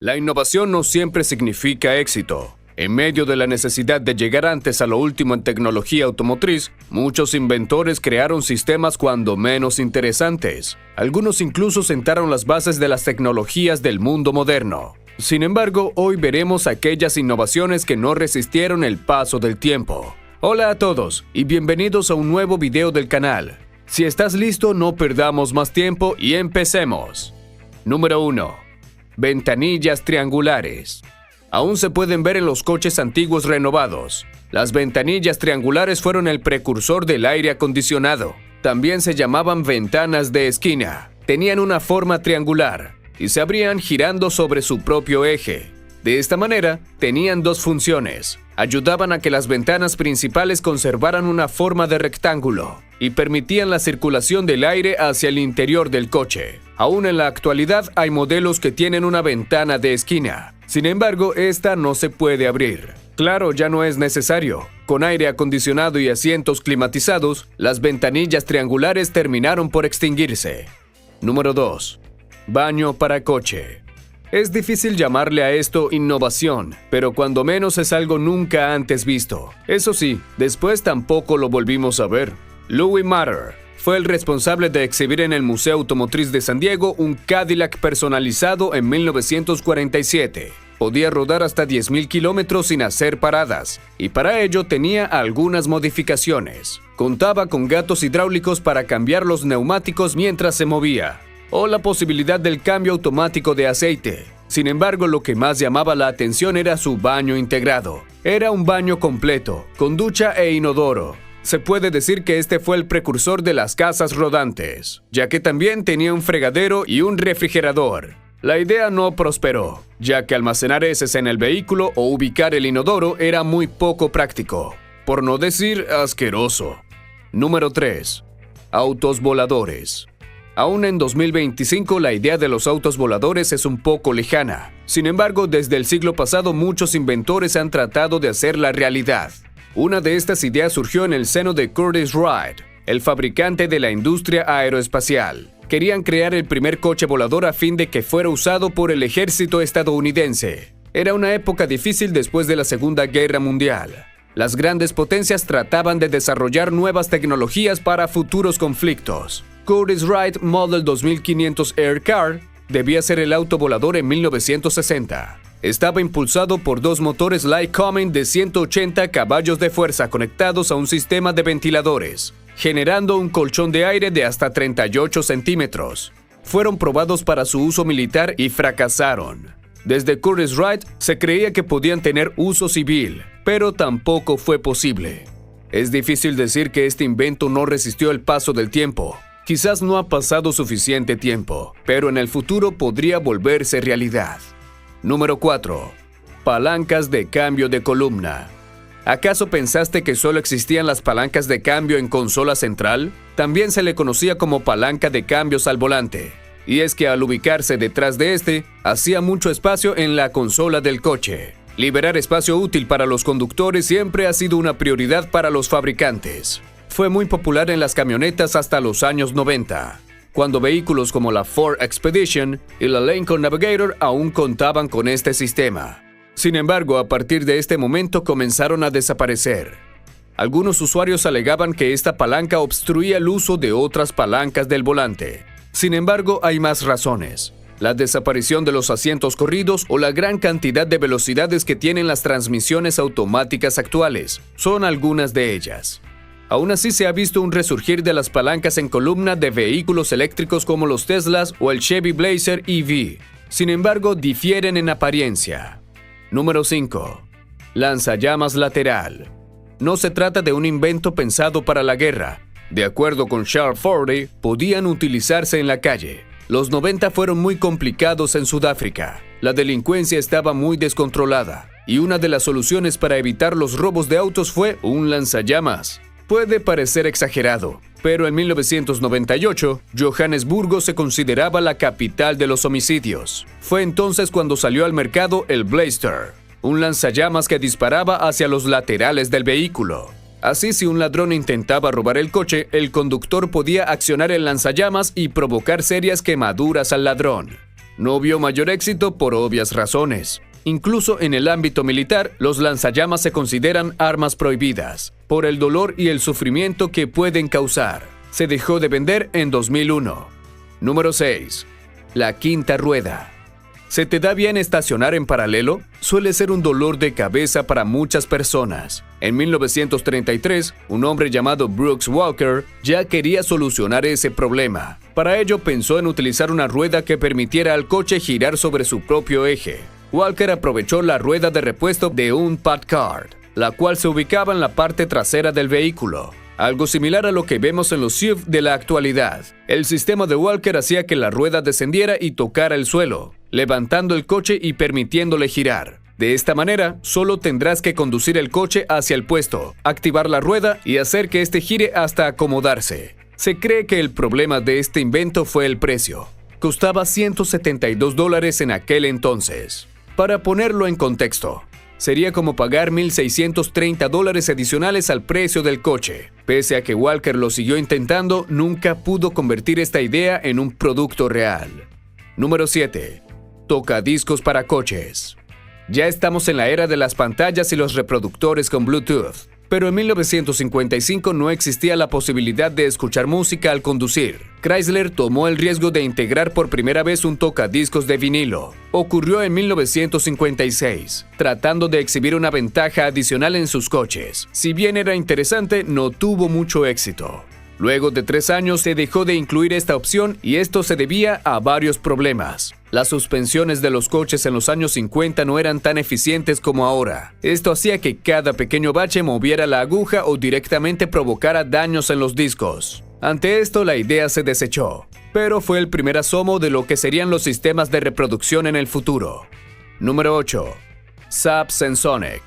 La innovación no siempre significa éxito. En medio de la necesidad de llegar antes a lo último en tecnología automotriz, muchos inventores crearon sistemas cuando menos interesantes. Algunos incluso sentaron las bases de las tecnologías del mundo moderno. Sin embargo, hoy veremos aquellas innovaciones que no resistieron el paso del tiempo. Hola a todos y bienvenidos a un nuevo video del canal. Si estás listo, no perdamos más tiempo y empecemos. Número 1. Ventanillas triangulares. Aún se pueden ver en los coches antiguos renovados. Las ventanillas triangulares fueron el precursor del aire acondicionado. También se llamaban ventanas de esquina. Tenían una forma triangular y se abrían girando sobre su propio eje. De esta manera, tenían dos funciones. Ayudaban a que las ventanas principales conservaran una forma de rectángulo y permitían la circulación del aire hacia el interior del coche. Aún en la actualidad hay modelos que tienen una ventana de esquina. Sin embargo, esta no se puede abrir. Claro, ya no es necesario. Con aire acondicionado y asientos climatizados, las ventanillas triangulares terminaron por extinguirse. Número 2. Baño para coche. Es difícil llamarle a esto innovación, pero cuando menos es algo nunca antes visto. Eso sí, después tampoco lo volvimos a ver. Louis Matter fue el responsable de exhibir en el Museo Automotriz de San Diego un Cadillac personalizado en 1947. Podía rodar hasta 10.000 kilómetros sin hacer paradas, y para ello tenía algunas modificaciones. Contaba con gatos hidráulicos para cambiar los neumáticos mientras se movía, o la posibilidad del cambio automático de aceite. Sin embargo, lo que más llamaba la atención era su baño integrado. Era un baño completo, con ducha e inodoro. Se puede decir que este fue el precursor de las casas rodantes, ya que también tenía un fregadero y un refrigerador. La idea no prosperó, ya que almacenar heces en el vehículo o ubicar el inodoro era muy poco práctico, por no decir asqueroso. Número 3. Autos voladores. Aún en 2025 la idea de los autos voladores es un poco lejana. Sin embargo, desde el siglo pasado muchos inventores han tratado de hacerla realidad. Una de estas ideas surgió en el seno de Curtiss-Wright, el fabricante de la industria aeroespacial. Querían crear el primer coche volador a fin de que fuera usado por el ejército estadounidense. Era una época difícil después de la Segunda Guerra Mundial. Las grandes potencias trataban de desarrollar nuevas tecnologías para futuros conflictos. Curtiss-Wright Model 2500 Air Car debía ser el auto volador en 1960. Estaba impulsado por dos motores Lycoming de 180 caballos de fuerza conectados a un sistema de ventiladores, generando un colchón de aire de hasta 38 centímetros. Fueron probados para su uso militar y fracasaron. Desde Curtiss-Wright se creía que podían tener uso civil, pero tampoco fue posible. Es difícil decir que este invento no resistió el paso del tiempo. Quizás no ha pasado suficiente tiempo, pero en el futuro podría volverse realidad. Número 4. Palancas de cambio de columna. ¿Acaso pensaste que solo existían las palancas de cambio en consola central? También se le conocía como palanca de cambios al volante. Y es que al ubicarse detrás de este, hacía mucho espacio en la consola del coche. Liberar espacio útil para los conductores siempre ha sido una prioridad para los fabricantes. Fue muy popular en las camionetas hasta los años 90. Cuando vehículos como la Ford Expedition y la Lincoln Navigator aún contaban con este sistema. Sin embargo, a partir de este momento comenzaron a desaparecer. Algunos usuarios alegaban que esta palanca obstruía el uso de otras palancas del volante. Sin embargo, hay más razones. La desaparición de los asientos corridos o la gran cantidad de velocidades que tienen las transmisiones automáticas actuales son algunas de ellas. Aún así se ha visto un resurgir de las palancas en columna de vehículos eléctricos como los Teslas o el Chevy Blazer EV. Sin embargo, difieren en apariencia. Número 5. Lanzallamas lateral. No se trata de un invento pensado para la guerra. De acuerdo con Charles Fordy, podían utilizarse en la calle. Los 90 fueron muy complicados en Sudáfrica. La delincuencia estaba muy descontrolada y una de las soluciones para evitar los robos de autos fue un lanzallamas. Puede parecer exagerado, pero en 1998, Johannesburgo se consideraba la capital de los homicidios. Fue entonces cuando salió al mercado el Blaster, un lanzallamas que disparaba hacia los laterales del vehículo. Así, si un ladrón intentaba robar el coche, el conductor podía accionar el lanzallamas y provocar serias quemaduras al ladrón. no vio mayor éxito por obvias razones. Incluso en el ámbito militar, los lanzallamas se consideran armas prohibidas, por el dolor y el sufrimiento que pueden causar. Se dejó de vender en 2001. Número 6. La quinta rueda. ¿Se te da bien estacionar en paralelo? Suele ser un dolor de cabeza para muchas personas. En 1933, un hombre llamado Brooks Walker ya quería solucionar ese problema. Para ello pensó en utilizar una rueda que permitiera al coche girar sobre su propio eje. Walker aprovechó la rueda de repuesto de un pad cart, la cual se ubicaba en la parte trasera del vehículo. Algo similar a lo que vemos en los SUV de la actualidad. El sistema de Walker hacía que la rueda descendiera y tocara el suelo, levantando el coche y permitiéndole girar. De esta manera, solo tendrás que conducir el coche hacia el puesto, activar la rueda y hacer que éste gire hasta acomodarse. Se cree que el problema de este invento fue el precio. Costaba $172 en aquel entonces. Para ponerlo en contexto, sería como pagar $1,630 adicionales al precio del coche. Pese a que Walker lo siguió intentando, nunca pudo convertir esta idea en un producto real. Número 7. Tocadiscos para coches. Ya estamos en la era de las pantallas y los reproductores con Bluetooth, pero en 1955 no existía la posibilidad de escuchar música al conducir. Chrysler tomó el riesgo de integrar por primera vez un tocadiscos de vinilo. Ocurrió en 1956, tratando de exhibir una ventaja adicional en sus coches. Si bien era interesante, no tuvo mucho éxito. Luego de 3 años se dejó de incluir esta opción y esto se debía a varios problemas. Las suspensiones de los coches en los años 50 no eran tan eficientes como ahora. Esto hacía que cada pequeño bache moviera la aguja o directamente provocara daños en los discos. Ante esto la idea se desechó, pero fue el primer asomo de lo que serían los sistemas de reproducción en el futuro. Número 8. Saab Sensonic.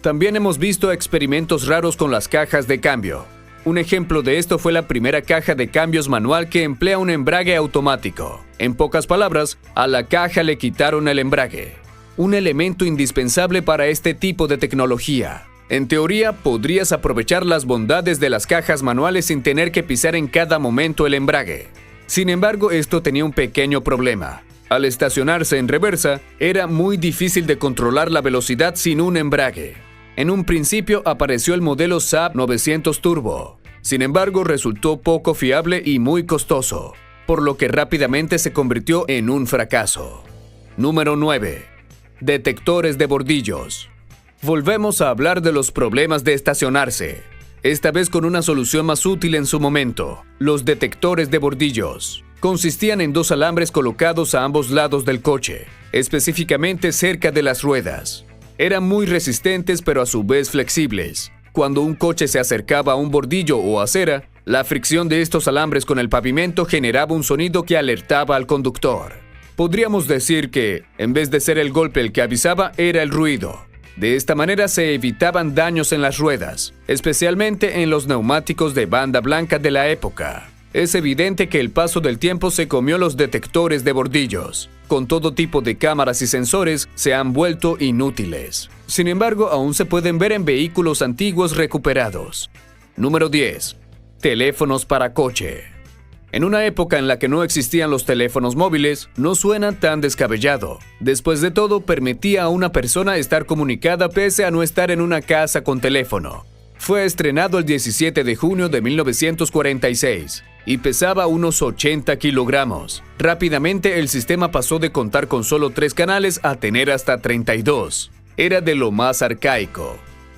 También hemos visto experimentos raros con las cajas de cambio. Un ejemplo de esto fue la primera caja de cambios manual que emplea un embrague automático. En pocas palabras, a la caja le quitaron el embrague, un elemento indispensable para este tipo de tecnología. En teoría, podrías aprovechar las bondades de las cajas manuales sin tener que pisar en cada momento el embrague. Sin embargo, esto tenía un pequeño problema. Al estacionarse en reversa, era muy difícil de controlar la velocidad sin un embrague. En un principio apareció el modelo Saab 900 Turbo. Sin embargo, resultó poco fiable y muy costoso, por lo que rápidamente se convirtió en un fracaso. Número 9. Detectores de bordillos. Volvemos a hablar de los problemas de estacionarse, esta vez con una solución más útil en su momento: los detectores de bordillos. Consistían en 2 alambres colocados a ambos lados del coche, específicamente cerca de las ruedas. Eran muy resistentes pero a su vez flexibles. Cuando un coche se acercaba a un bordillo o acera, la fricción de estos alambres con el pavimento generaba un sonido que alertaba al conductor. Podríamos decir que, en vez de ser el golpe el que avisaba, era el ruido. De esta manera se evitaban daños en las ruedas, especialmente en los neumáticos de banda blanca de la época. Es evidente que el paso del tiempo se comió los detectores de bordillos. Con todo tipo de cámaras y sensores, se han vuelto inútiles. Sin embargo, aún se pueden ver en vehículos antiguos recuperados. Número 10. Teléfonos para coche. En una época en la que no existían los teléfonos móviles, no suena tan descabellado. Después de todo, permitía a una persona estar comunicada pese a no estar en una casa con teléfono. Fue estrenado el 17 de junio de 1946 y pesaba unos 80 kilogramos. Rápidamente el sistema pasó de contar con solo 3 canales a tener hasta 32. Era de lo más arcaico.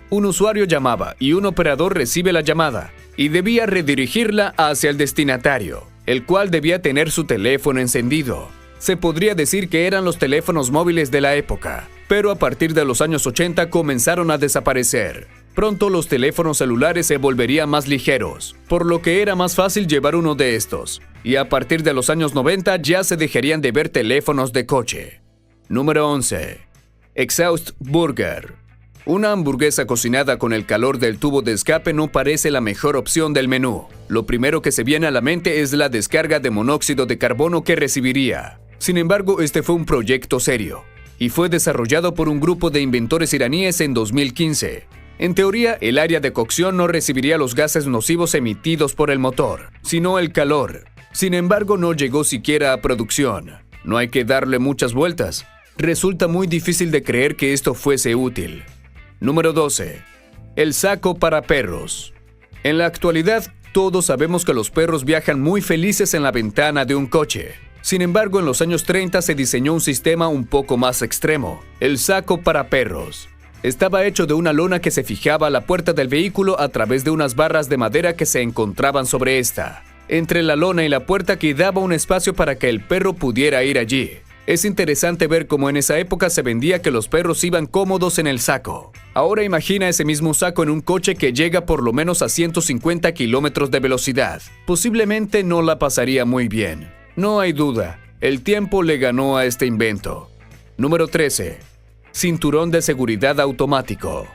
Un usuario llamaba y un operador recibe la llamada y debía redirigirla hacia el destinatario, el cual debía tener su teléfono encendido. Se podría decir que eran los teléfonos móviles de la época, pero a partir de los años 80 comenzaron a desaparecer. Pronto los teléfonos celulares se volverían más ligeros, por lo que era más fácil llevar uno de estos, y a partir de los años 90 ya se dejarían de ver teléfonos de coche. Número 11. Exhaust Burger. Una hamburguesa cocinada con el calor del tubo de escape no parece la mejor opción del menú. Lo primero que se viene a la mente es la descarga de monóxido de carbono que recibiría. Sin embargo, este fue un proyecto serio, y fue desarrollado por un grupo de inventores iraníes en 2015. En teoría, el área de cocción no recibiría los gases nocivos emitidos por el motor, sino el calor. Sin embargo, no llegó siquiera a producción. No hay que darle muchas vueltas. Resulta muy difícil de creer que esto fuese útil. Número 12. El saco para perros. En la actualidad, todos sabemos que los perros viajan muy felices en la ventana de un coche. Sin embargo, en los años 30 se diseñó un sistema un poco más extremo, el saco para perros. Estaba hecho de una lona que se fijaba a la puerta del vehículo a través de unas barras de madera que se encontraban sobre esta. Entre la lona y la puerta quedaba un espacio para que el perro pudiera ir allí. Es interesante ver cómo en esa época se vendía que los perros iban cómodos en el saco. Ahora imagina ese mismo saco en un coche que llega por lo menos a 150 kilómetros de velocidad. Posiblemente no la pasaría muy bien. No hay duda, el tiempo le ganó a este invento. Número 13. Cinturón de seguridad automático.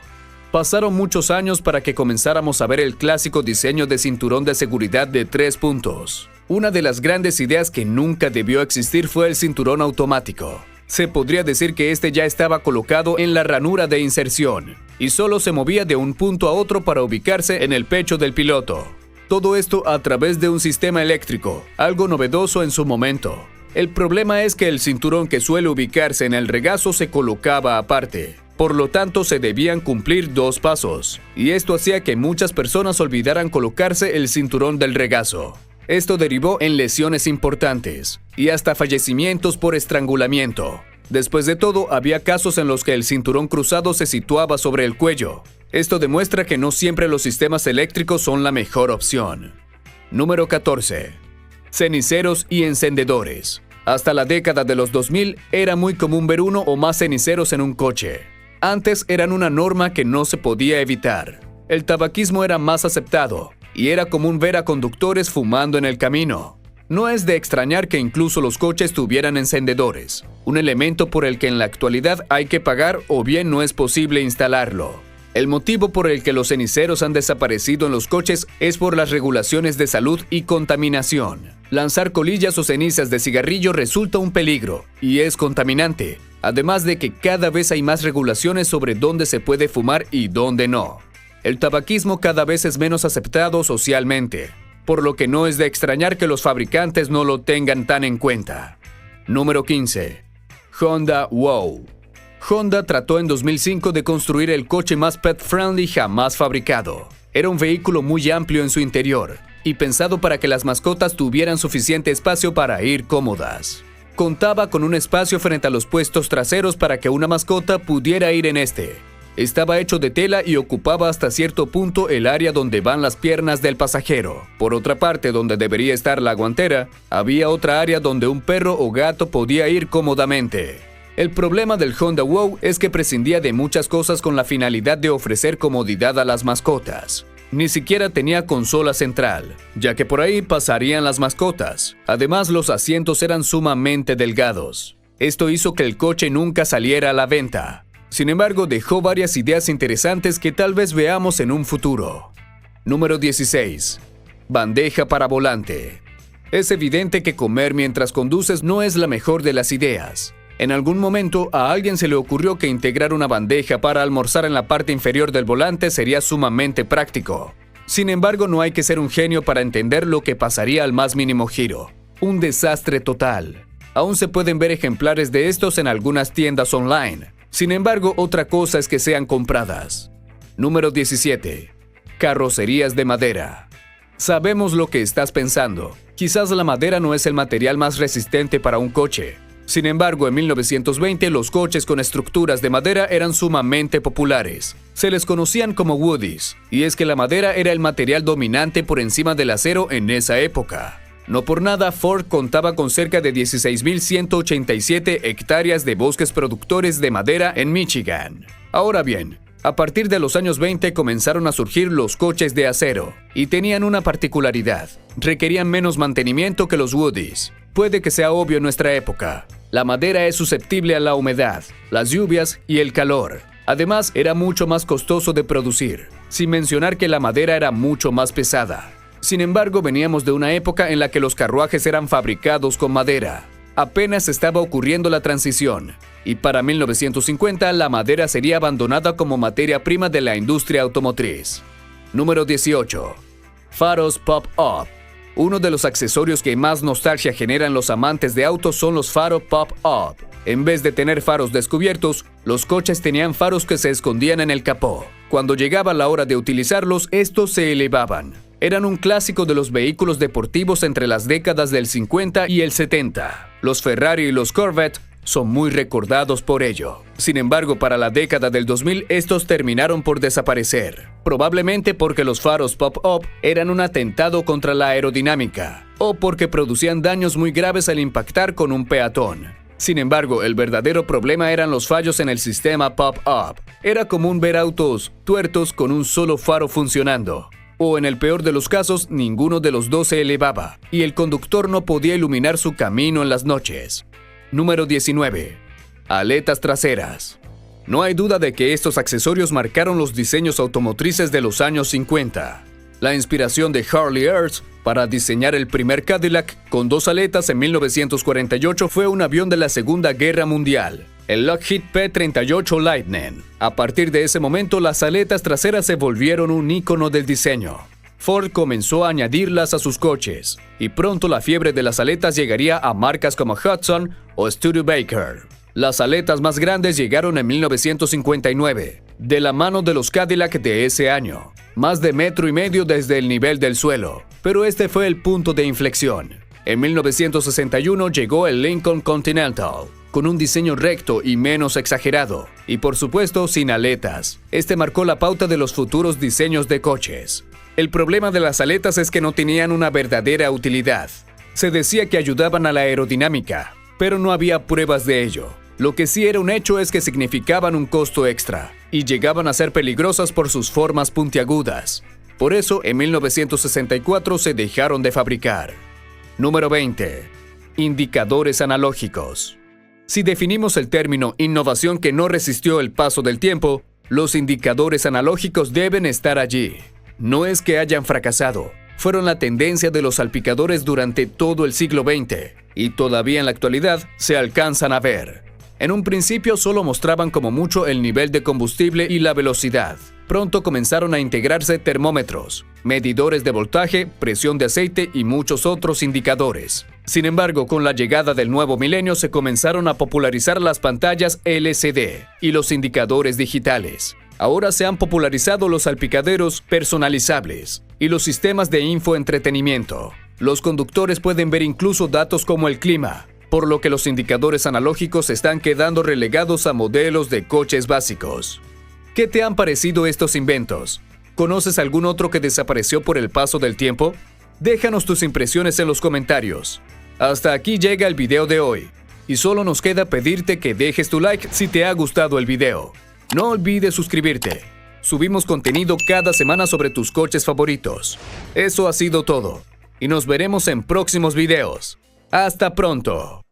Pasaron muchos años para que comenzáramos a ver el clásico diseño de cinturón de seguridad de 3 puntos. Una de las grandes ideas que nunca debió existir fue el cinturón automático. Se podría decir que este ya estaba colocado en la ranura de inserción y solo se movía de un punto a otro para ubicarse en el pecho del piloto. Todo esto a través de un sistema eléctrico, algo novedoso en su momento. El problema es que el cinturón que suele ubicarse en el regazo se colocaba aparte. Por lo tanto, se debían cumplir 2 pasos, y esto hacía que muchas personas olvidaran colocarse el cinturón del regazo. Esto derivó en lesiones importantes, y hasta fallecimientos por estrangulamiento. Después de todo, había casos en los que el cinturón cruzado se situaba sobre el cuello. Esto demuestra que no siempre los sistemas eléctricos son la mejor opción. Número 14. Ceniceros y encendedores. Hasta la década de los 2000 era muy común ver uno o más ceniceros en un coche. Antes eran una norma que no se podía evitar. El tabaquismo era más aceptado y era común ver a conductores fumando en el camino. No es de extrañar que incluso los coches tuvieran encendedores, un elemento por el que en la actualidad hay que pagar o bien no es posible instalarlo. El motivo por el que los ceniceros han desaparecido en los coches es por las regulaciones de salud y contaminación. Lanzar colillas o cenizas de cigarrillo resulta un peligro y es contaminante, además de que cada vez hay más regulaciones sobre dónde se puede fumar y dónde no. El tabaquismo cada vez es menos aceptado socialmente, por lo que no es de extrañar que los fabricantes no lo tengan tan en cuenta. Número 15. Honda Wow. Honda trató en 2005 de construir el coche más pet-friendly jamás fabricado. Era un vehículo muy amplio en su interior y pensado para que las mascotas tuvieran suficiente espacio para ir cómodas. Contaba con un espacio frente a los puestos traseros para que una mascota pudiera ir en este. Estaba hecho de tela y ocupaba hasta cierto punto el área donde van las piernas del pasajero. Por otra parte, donde debería estar la guantera, había otra área donde un perro o gato podía ir cómodamente. El problema del Honda Wow es que prescindía de muchas cosas con la finalidad de ofrecer comodidad a las mascotas. Ni siquiera tenía consola central, ya que por ahí pasarían las mascotas. Además, los asientos eran sumamente delgados. Esto hizo que el coche nunca saliera a la venta. Sin embargo, dejó varias ideas interesantes que tal vez veamos en un futuro. Número 16. Bandeja para volante. Es evidente que comer mientras conduces no es la mejor de las ideas. En algún momento a alguien se le ocurrió que integrar una bandeja para almorzar en la parte inferior del volante sería sumamente práctico. Sin embargo, no hay que ser un genio para entender lo que pasaría al más mínimo giro. Un desastre total. Aún se pueden ver ejemplares de estos en algunas tiendas online. Sin embargo, otra cosa es que sean compradas. Número 17. Carrocerías de madera. Sabemos lo que estás pensando. Quizás la madera no es el material más resistente para un coche. Sin embargo, en 1920 los coches con estructuras de madera eran sumamente populares. Se les conocían como woodies, y es que la madera era el material dominante por encima del acero en esa época. No por nada, Ford contaba con cerca de 16.187 hectáreas de bosques productores de madera en Michigan. Ahora bien, a partir de los años 20 comenzaron a surgir los coches de acero, y tenían una particularidad: requerían menos mantenimiento que los woodies. Puede que sea obvio en nuestra época. La madera es susceptible a la humedad, las lluvias y el calor. Además, era mucho más costoso de producir, sin mencionar que la madera era mucho más pesada. Sin embargo, veníamos de una época en la que los carruajes eran fabricados con madera. Apenas estaba ocurriendo la transición, y para 1950 la madera sería abandonada como materia prima de la industria automotriz. Número 18. Faros pop-up. Uno de los accesorios que más nostalgia generan los amantes de autos son los faros pop-up. En vez de tener faros descubiertos, los coches tenían faros que se escondían en el capó. Cuando llegaba la hora de utilizarlos, estos se elevaban. Eran un clásico de los vehículos deportivos entre las décadas del 50 y el 70. Los Ferrari y los Corvette son muy recordados por ello. Sin embargo, para la década del 2000, estos terminaron por desaparecer. Probablemente porque los faros pop-up eran un atentado contra la aerodinámica, o porque producían daños muy graves al impactar con un peatón. Sin embargo, el verdadero problema eran los fallos en el sistema pop-up. Era común ver autos tuertos con un solo faro funcionando. O en el peor de los casos, ninguno de los dos se elevaba, y el conductor no podía iluminar su camino en las noches. Número 19. Aletas traseras. No hay duda de que estos accesorios marcaron los diseños automotrices de los años 50. La inspiración de Harley Earth para diseñar el primer Cadillac con dos aletas en 1948 fue un avión de la Segunda Guerra Mundial, el Lockheed P-38 Lightning. A partir de ese momento, las aletas traseras se volvieron un ícono del diseño. Ford comenzó a añadirlas a sus coches, y pronto la fiebre de las aletas llegaría a marcas como Hudson o Studebaker. Las aletas más grandes llegaron en 1959, de la mano de los Cadillac de ese año, más de 1,5 metros desde el nivel del suelo, pero este fue el punto de inflexión. En 1961 llegó el Lincoln Continental, con un diseño recto y menos exagerado, y por supuesto sin aletas. Este marcó la pauta de los futuros diseños de coches. El problema de las aletas es que no tenían una verdadera utilidad. Se decía que ayudaban a la aerodinámica, pero no había pruebas de ello. Lo que sí era un hecho es que significaban un costo extra, y llegaban a ser peligrosas por sus formas puntiagudas. Por eso, en 1964 se dejaron de fabricar. Número 20. Indicadores analógicos. Si definimos el término innovación que no resistió el paso del tiempo, los indicadores analógicos deben estar allí. No es que hayan fracasado, fueron la tendencia de los salpicadores durante todo el siglo XX, y todavía en la actualidad se alcanzan a ver. En un principio solo mostraban como mucho el nivel de combustible y la velocidad. Pronto comenzaron a integrarse termómetros, medidores de voltaje, presión de aceite y muchos otros indicadores. Sin embargo, con la llegada del nuevo milenio se comenzaron a popularizar las pantallas LCD y los indicadores digitales. Ahora se han popularizado los salpicaderos personalizables y los sistemas de infoentretenimiento. Los conductores pueden ver incluso datos como el clima, por lo que los indicadores analógicos están quedando relegados a modelos de coches básicos. ¿Qué te han parecido estos inventos? ¿Conoces algún otro que desapareció por el paso del tiempo? Déjanos tus impresiones en los comentarios. Hasta aquí llega el video de hoy, y solo nos queda pedirte que dejes tu like si te ha gustado el video. No olvides suscribirte. Subimos contenido cada semana sobre tus coches favoritos. Eso ha sido todo, y nos veremos en próximos videos. ¡Hasta pronto!